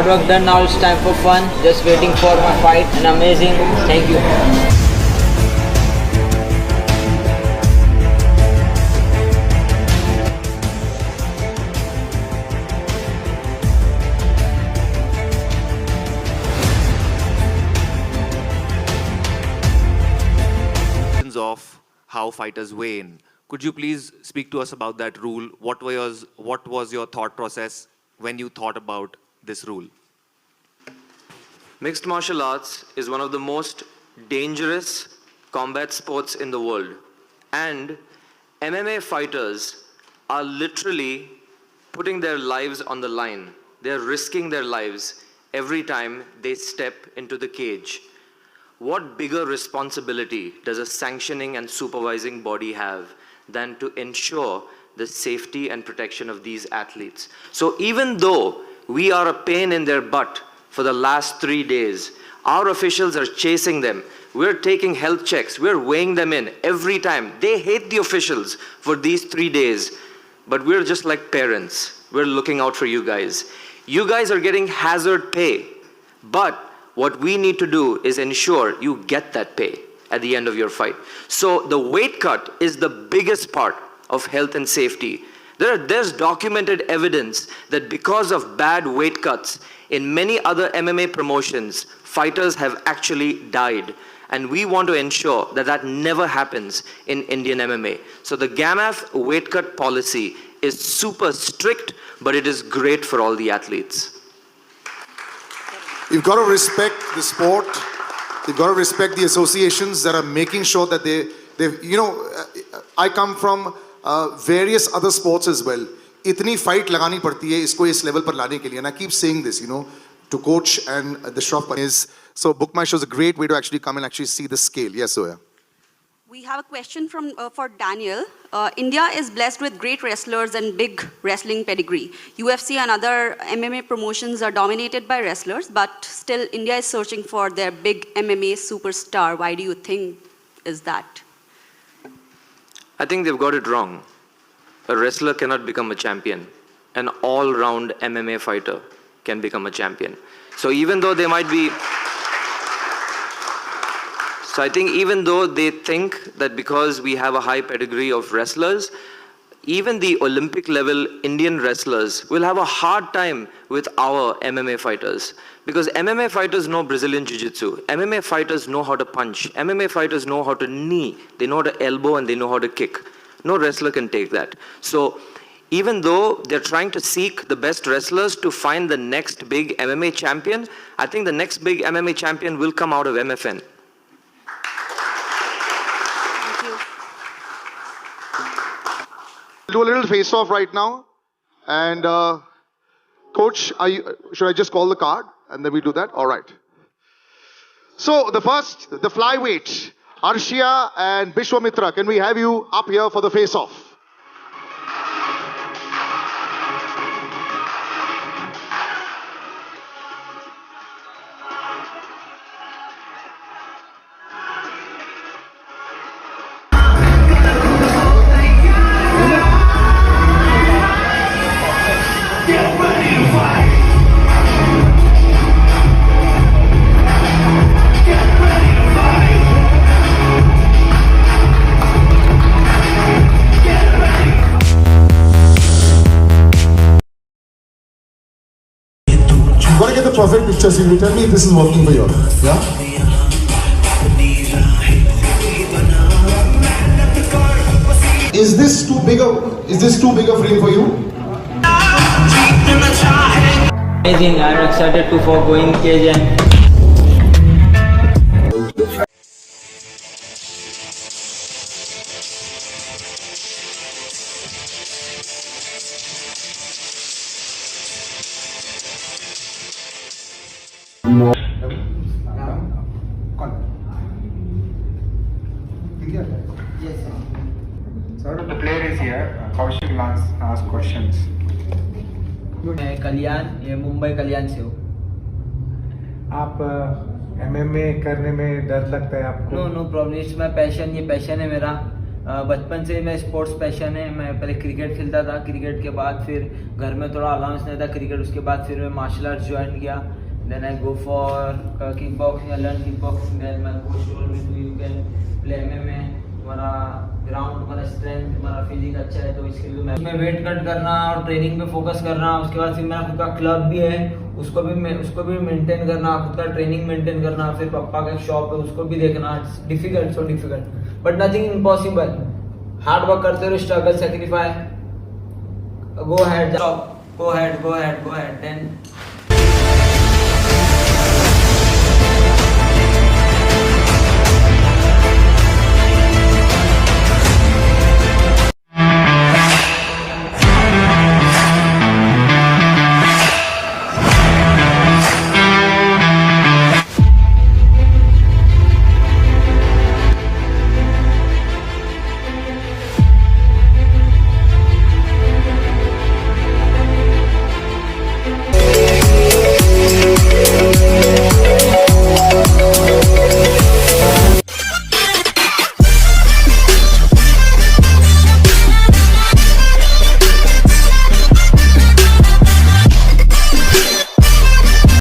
hard work done. Now it's time for fun. Just waiting for my fight. And amazing. Thank you. Of how fighters weigh in. Could you please speak to us about that rule? What was your thought process when you thought about this rule? Mixed martial arts is one of the most dangerous combat sports in the world. And MMA fighters are literally putting their lives on the line. They're risking their lives every time they step into the cage. What bigger responsibility does a sanctioning and supervising body have than to ensure the safety and protection of these athletes? So even though we are a pain in their butt for the last 3 days, our officials are chasing them. We're taking health checks. We're weighing them in every time. They hate the officials for these 3 days. But we're just like parents. We're looking out for you guys. You guys are getting hazard pay. But what we need to do is ensure you get that pay at the end of your fight. So the weight cut is the biggest part of health and safety. There's documented evidence that because of bad weight cuts in many other MMA promotions, fighters have actually died. And we want to ensure that that never happens in Indian MMA. So the GAMAF weight cut policy is super strict, but it is great for all the athletes. You've got to respect the sport. You've got to respect the associations that are making sure that they I come from various other sports as well. Itni fight lagani padti hai isko is level par lane ke liye. And I keep saying this, to coach and the Shroff is. So Book My Show is a great way to actually come and actually see the scale. Yes, Zoya. We have a question for Daniel. India is blessed with great wrestlers and big wrestling pedigree. UFC and other MMA promotions are dominated by wrestlers, but still India is searching for their big MMA superstar. Why do you think is that? I think they've got it wrong. A wrestler cannot become a champion. An all-round MMA fighter can become a champion. So even though they might be... So I think even though they think that because we have a high pedigree of wrestlers, even the Olympic level Indian wrestlers will have a hard time with our MMA fighters. Because MMA fighters know Brazilian Jiu-Jitsu. MMA fighters know how to punch. MMA fighters know how to knee. They know how to elbow and they know how to kick. No wrestler can take that. So even though they're trying to seek the best wrestlers to find the next big MMA champion, I think the next big MMA champion will come out of MFN. Do a little face-off right now. And coach, should I just call the card and then we do that? All right. So the flyweight, Arshia and Bishwamitra, can we have you up here for the face-off? You gotta get the perfect picture, so you tell me if this is working for you. Yeah? Is this too big a frame for you? Amazing. I'm excited for going cage and Sir, the player is here. Kaushik will ask questions. मैं कल्याण, ये मुंबई कल्याण से हूँ। आप MMA करने में डर लगता है आपको? No problem, it's my passion, ये पैशन है मेरा। बचपन से मैं स्पोर्ट्स पैशन है। मैं पहले क्रिकेट खेलता था, क्रिकेट के बाद फिर घर में थोड़ा अलाउंस नहीं था क्रिकेट, उसके बाद फिर मैं मार्शल आर्ट्स ज्वाइन किया। Then I go for kickboxing, I learn kickboxing. Then my coach told me to you can play MMA, तुम्हारा ग्राउंड, तुम्हारा स्ट्रेंथ, तुम्हारा फिजिक अच्छा है, तो इसके लिए मैं वेट कट करना और ट्रेनिंग पे फोकस करना। उसके बाद फिर मेरा खुद का क्लब भी है, उसको भी मेंटेन करना, खुद का ट्रेनिंग मेंटेन करना। फिर पापा का एक शॉप है, उसको भी देखना। Difficult, so difficult, but nothing impossible. Hard work करते रहो, स्ट्रगल, सेक्रीफाई, गो हेड, देन